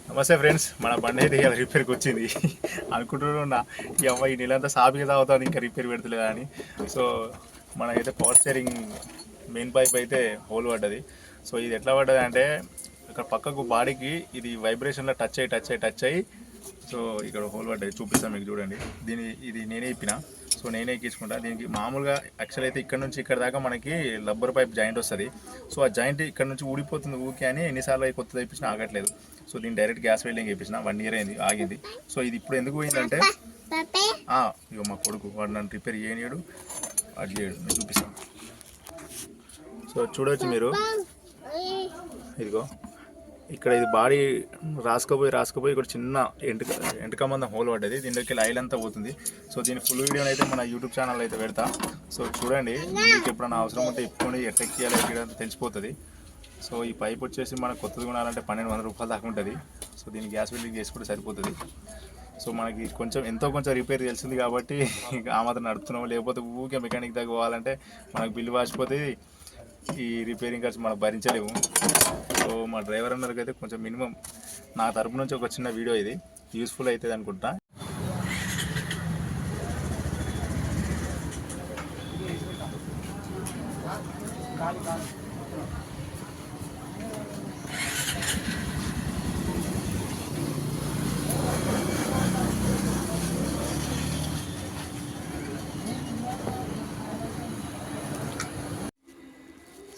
నమస్తే ఫ్రెండ్స్, మన బండి అయితే ఇవాళ రిపేర్కి వచ్చింది. అనుకుంటున్నా ఈ అమ్మాయి ఈ నెలంతా సాపిగా తాగుతుంది, ఇంకా రిపేర్ పెడతలేదా అని. సో మనకైతే పవర్ స్టీరింగ్ మెయిన్ పైప్ అయితే హోల్ పడ్డది. సో ఇది ఎట్లా పడ్డది అంటే ఇక్కడ పక్కకు బాడీకి ఇది వైబ్రేషన్లో టచ్ అయ్యి సో ఇక్కడ హోల్ పడ్డది. చూపిస్తాను మీకు, చూడండి. ఇది నేనే ఇప్పిన. సో నేనే ఎక్కించుకుంటా. దీనికి మామూలుగా యాక్చువల్ అయితే ఇక్కడ నుంచి ఇక్కడ దాకా మనకి రబ్బర్ పైప్ జాయింట్ వస్తుంది. సో ఆ జాయింట్ ఇక్కడ నుంచి ఊడిపోతుంది ఊకే అని ఎన్నిసార్లు కొత్తది వేయించినా ఆగట్లేదు. సో దీన్ని డైరెక్ట్ గ్యాస్ వెల్డింగ్ వేయించిన 1 year అయింది, ఆగింది. సో ఇది ఇప్పుడు ఎందుకు పోయిందంటే ఇక మా కొడుకు వాడు నన్ను రిపేర్ చేయనియడు, అది చేయడు. నేను చూపిస్తాను. సో చూడవచ్చు మీరు, ఇదిగో ఇక్కడ ఇది బాడీ రాసుకుపోయి ఇక్కడ చిన్న ఎంటక మందం హోల్ పడ్డది. దీంట్లోకి ఆయిల్ అంతా పోతుంది. సో దీని ఫుల్ వీడియోని అయితే మన యూట్యూబ్ ఛానల్ అయితే పెడతా. సో చూడండి, మీకు ఎప్పుడైనా అవసరం ఉంటే ఇప్పుకొని ఎట్టెక్కియాలి ఎక్కియాలంతా తెలిసిపోతుంది. సో ఈ పైప్ వచ్చేసి మనకు కొత్తది కొనాలంటే 1200 రూపాయలు దాకా ఉంటుంది. సో దీన్ని గ్యాస్ బిల్డింగ్ చేసుకుంటే సరిపోతుంది. సో మనకి ఎంతో కొంచెం రిపేర్ తెలిసింది కాబట్టి ఆ మాత్రం నడుపుతున్నాము. లేకపోతే ఊరికే మెకానిక్ దగ్గర పోవాలంటే మనకు బిల్లు వాసిపోతే ఈ రిపేరింగ్ ఖర్చు మనం భరించలేము. సో మా డ్రైవర్ అన్నరికి అయితే కొంచెం మినిమం నా తరపు నుంచి ఒక చిన్న వీడియో ఇది యూస్ఫుల్ అవుతుంది అనుకుంటా.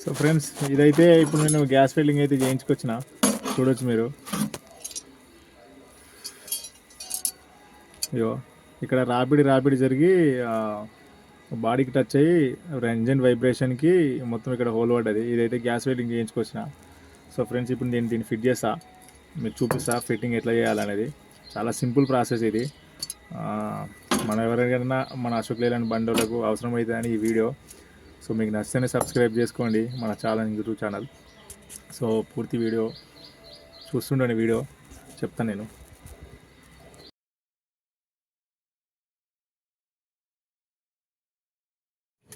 సో ఫ్రెండ్స్, ఇదైతే ఇప్పుడు నేను గ్యాస్ ఫిల్లింగ్ అయితే చేయించుకొచ్చిన. చూడవచ్చు మీరు, ఇగో ఇక్కడ రాపిడి జరిగి బాడీకి టచ్ అయ్యి ఇంజన్ వైబ్రేషన్కి మొత్తం ఇక్కడ హోల్ పడ్డది. ఇదైతే గ్యాస్ ఫిల్లింగ్ చేయించుకొచ్చిన. సో ఫ్రెండ్స్, ఇప్పుడు దీన్ని ఫిట్ చేస్తా, మీకు చూపిస్తా ఫిట్టింగ్ ఎట్లా చేయాలనేది. చాలా సింపుల్ ప్రాసెస్ ఇది. మన ఎవరికైనా మన అశోక్ లేలాంటి బండోళ్ళకు అవసరమవుతుందని ఈ వీడియో. సో మీకు నచ్చితేనే సబ్స్క్రైబ్ చేసుకోండి మన యూట్యూబ్ ఛానల్. సో పూర్తి వీడియో చూస్తుండండి, వీడియో చెప్తాను నేను.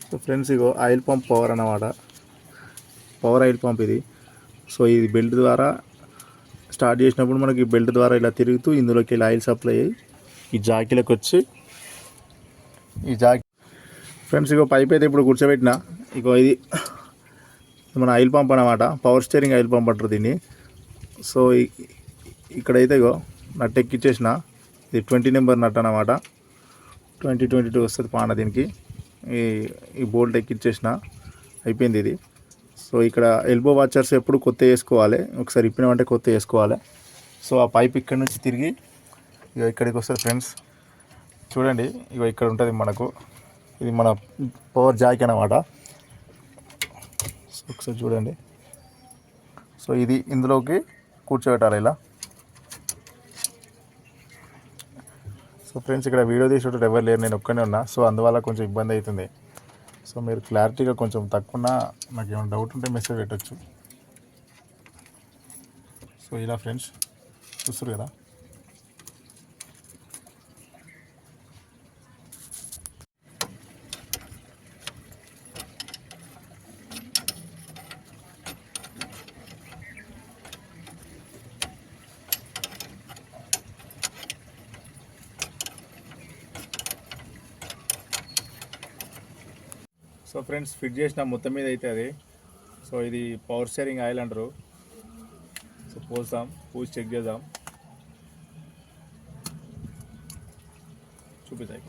సో ఫ్రెండ్స్, ఇగో ఆయిల్ పంప్ పవర్ అన్నమాట, పవర్ ఆయిల్ పంప్ ఇది. సో ఇది బెల్ట్ ద్వారా స్టార్ట్ చేసినప్పుడు మనకి బెల్ట్ ద్వారా ఇలా తిరుగుతూ ఇందులోకి ఇలా ఆయిల్ సప్లై అయ్యి ఈ జాకీలోకి వచ్చి ఫ్రెండ్స్, ఇగో పైప్ అయితే ఇప్పుడు కూర్చోబెట్టిన. ఇగో ఇది మన ఆయిల్ పంప్ అన్నమాట, పవర్ స్టీరింగ్ ఆయిల్ పంప్ అంటారు దీన్ని. సో ఇక్కడైతే ఇగో నట్ ఎక్కిచ్చేసిన. ఇది 20 నెంబర్ నట్ అన్నమాట. 2022 వస్తుంది పాన దీనికి. ఈ బోల్ట్ ఎక్కిచ్చేసిన, అయిపోయింది ఇది. సో ఇక్కడ ఎల్బో వాచర్స్ ఎప్పుడు కొత్త వేసుకోవాలి, ఒకసారి ఇప్పినామంటే కొత్త వేసుకోవాలి. సో ఆ పైప్ ఇక్కడ నుంచి తిరిగి ఇక ఇక్కడికి వస్తుంది ఫ్రెండ్స్. చూడండి, ఇగో ఇక్కడ ఉంటుంది మనకు, ఇది మన పవర్ జాక్ అన్నమాట. సో ఒకసారి చూడండి. సో ఇది ఇందులోకి కూర్చోబెట్టాలి ఇలా. సో ఫ్రెండ్స్, ఇక్కడ వీడియో తీసేటప్పుడు ఎవరు లేరు, నేను ఒక్కనే ఉన్నా. సో అందువల్ల కొంచెం ఇబ్బంది అవుతుంది. సో మీరు క్లారిటీగా కొంచెం తక్కువ నాకు ఏమైనా డౌట్ ఉంటే మెసేజ్ పెట్టచ్చు. సో ఇలా ఫ్రెండ్స్ చూస్తారు కదా. సో ఫ్రెండ్స్, ఫిట్ చేసిన మొత్తం మీద అయితే అది. సో ఇది పవర్ స్టీరింగ్ ఆయిల్ అంటారు. సో పూసి చెక్ చేద్దాం, చూపిస్తాయి.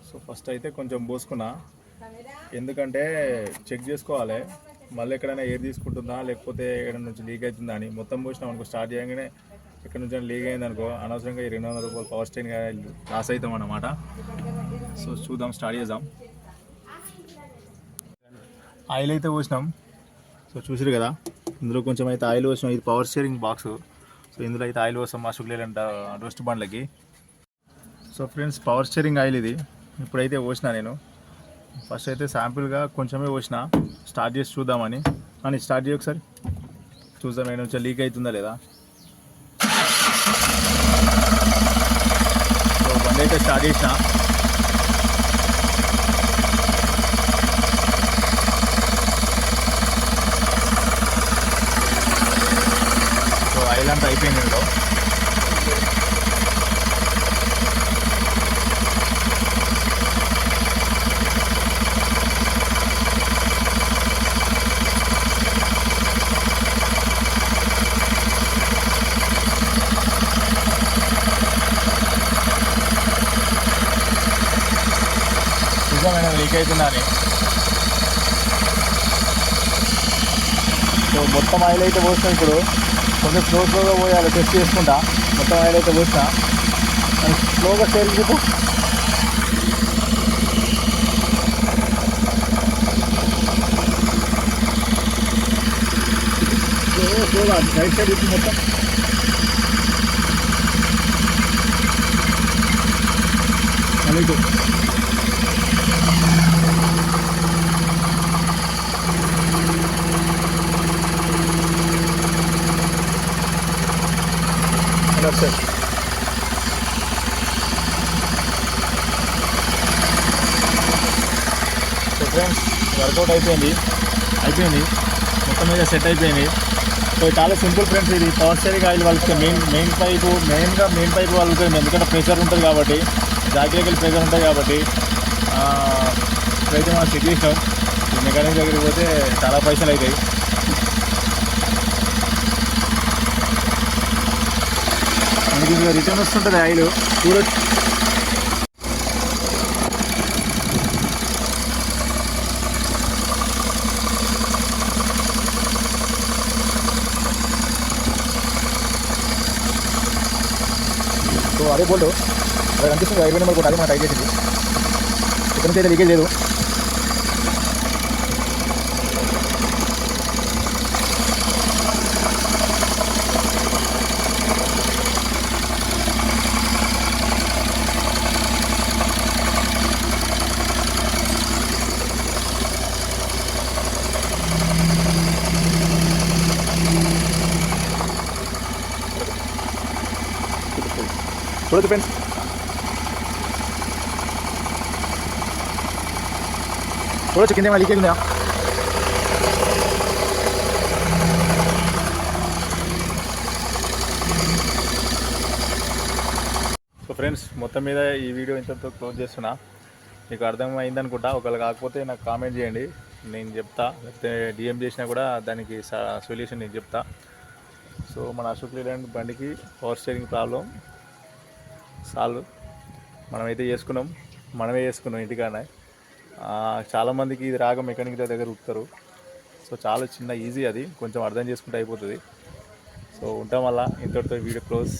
సో ఫస్ట్ అయితే కొంచెం పోసుకున్నా, ఎందుకంటే చెక్ చేసుకోవాలి మళ్ళీ ఎక్కడైనా ఎయిర్ తీసుకుంటుందా లేకపోతే ఎక్కడ నుంచి లీక్ అవుతుందా అని. మొత్తం పోసినాం అనుకో, స్టార్ట్ చేయగానే ఎక్కడ నుంచి లీక్ అయింది అనుకో, అనవసరంగా 200 రూపాయలు పవర్ స్టీరింగ్ లాస్ అవుతాం అన్నమాట. సో చూద్దాం, స్టార్ట్ చేద్దాం. ఆయిల్ అయితే పోసినాం. సో చూసారు కదా, ఇందులో కొంచెం అయితే ఆయిల్ పోసినాం. ఇది పవర్ స్టీరింగ్ బాక్స్. సో ఇందులో అయితే ఆయిల్ పోస్తాం మా శుక్లేలంట రోస్ట్ బండ్లకి. So friends, power steering oil ఇది. ఇప్పుడైతే పోసిన నేను. ఫస్ట్ అయితే శాంపుల్గా కొంచెమే పోసిన, స్టార్ట్ చేసి చూద్దామని. కానీ స్టార్ట్ చేయ ఒకసారి చూద్దాం, నేను కొంచెం లీక్ అవుతుందా లేదా. అయితే స్టార్ట్ చేసిన. సో ఆయిల్ అంతా అయిపోయింది ఇందులో. నిజమైన లీక్ అవుతుందని. సో మొత్తం ఆయిల్ అయితే పోసిన. ఇప్పుడు కొంచెం స్లోగా పోయాలి, టెస్ట్ చేసుకుంటా. మొత్తం ఆయిల్ అయితే పోసిన, స్లోగా స్టేరింగ్ చెప్పు. స్లోగా రైట్ సైడ్ ఇచ్చి మొత్తం మళ్ళీ సార్. సో ఫ్రెండ్స్ వర్కౌట్ అయిపోయింది మొత్తం మీద సెట్ అయిపోయింది. సో చాలా సింపుల్ ఫ్రెండ్స్. ఇది పవర్ స్టీరింగ్ ఆయిల్ వాళ్ళకి మెయిన్ పైపు వాళ్ళకి, ఎందుకంటే ప్రెషర్ ఉంటుంది కాబట్టి, జాకీలకి ప్రెషర్ ఉంటుంది కాబట్టి. ఇప్పుడైతే మనం చెక్ చేసినాం. మెకానిక్ దగ్గరికి పోతే చాలా పైసలు అవుతాయి. మనకి ఇంకా రిటర్న్ వస్తుంటుంది ఆయిల్ చూడొచ్చు. సో అదే బోల్ట్ అక్కడ కనిపిస్తుంది, 20 నెంబర్ కూడా అదే మనం టైప్ చేసింది. ఇక్కడ నుంచి అయితే లీకేజ్ లేదు. చూడొచ్చు ఫ్రెండ్స్. చూడొచ్చు కింద ఏమైనా లీకేజ్ ఉందా. సో ఫ్రెండ్స్ మొత్తం మీద ఈ వీడియో ఇంతతో క్లోజ్ చేస్తున్నా. మీకు అర్థమైంది అనుకుంటా. ఒకవేళ కాకపోతే నాకు కామెంట్ చేయండి, నేను చెప్తా. లేకపోతే డిఎం చేసినా కూడా దానికి సొల్యూషన్ నేను చెప్తా. సో మన అశోక్ లేలాండ్ బండికి పవర్ స్టీరింగ్ ప్రాబ్లం సాల్వ్ మనమే చేసుకున్నాం ఇంటికానే. చాలామందికి ఇది రాక మెకానిక్ దగ్గర ఉత్తారు. సో చాలా చిన్న ఈజీ, అది కొంచెం అర్థం చేసుకుంటే అయిపోతుంది. సో ఉంటాం వల్ల ఇంతటితో వీడియో క్లోజ్.